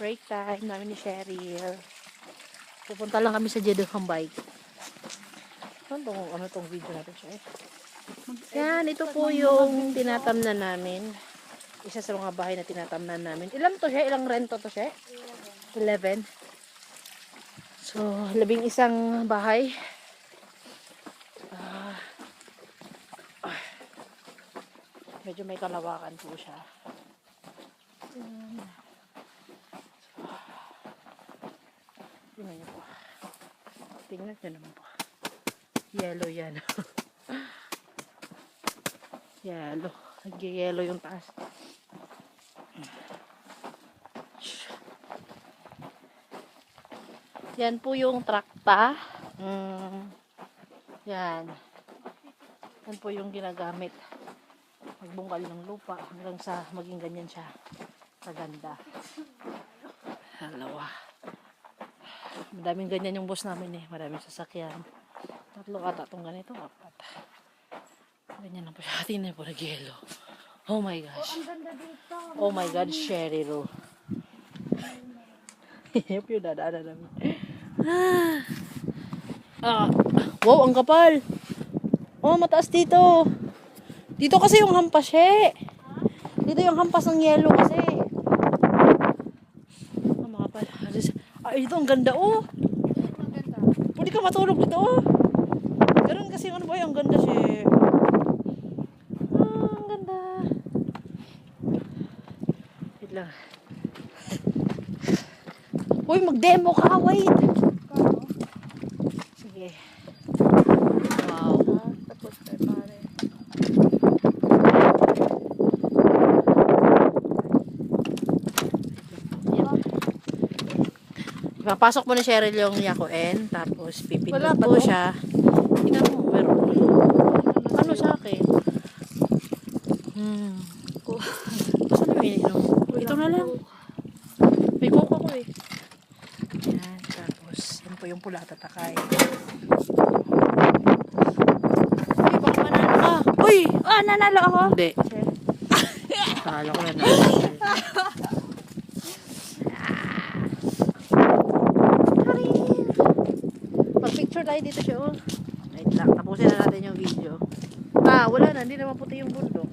Break time namin ni Cheryl. Pupunta lang kami sa Jeddah Bike. Ano tong video natin siya eh. Yan, ito po yung tinatamnan namin. Isa sa mga bahay na tinatamnan namin. Ilan to siya? Ilang rento to siya? 11. So, 11 bahay. Medyo may kalawakan po siya. Tingnan niyo po. Tingnan niyo naman po. Yellow yan. Yellow. Nag-yellow yung taas. Yan po yung trakta. Yan. Yan po yung ginagamit. Magbungkal ng lupa hanggang sa maging ganyan siya. Kaganda. Dalawa. Madaming ganyan yung boss namin eh. Maraming sasakyan. 3 ata itong ganito. 4. Ganyan lang po siya. Tingnan po nag-yellow. Oh my gosh. Oh my God, Cheryl. Hep yung dadaanan namin. Wow, ang kapal. Oh, mataas dito. Dito kasi yung hampas eh. Dito yung hampas ng yellow kasi. Mga kapal. Ito ang ganda oh. Pwede ka matulog dito oh. Ganun kasi ano ba yung ganda siya. Ang ganda. Wait lang. Uy, mag-demo ka. Wait. Sige. Wow. Tapos tayo pare. Papasok mo na Cheryl yung Yakoen. Tapos pipindot po siya. Tingnan mo. Meron. Ano sa akin? Saan yung ininom? Ito na lang. May coke ako eh. Yan. Tapos yan po yung pula tatakay. Uy, baka manalo ka. Uy! Nanalo ako. Hindi. Kala ko na nanalo. Mag-picture tayo dito siya oh. Wait lang. Tapusin na natin yung video. Wala na. Hindi naman puti yung bundok.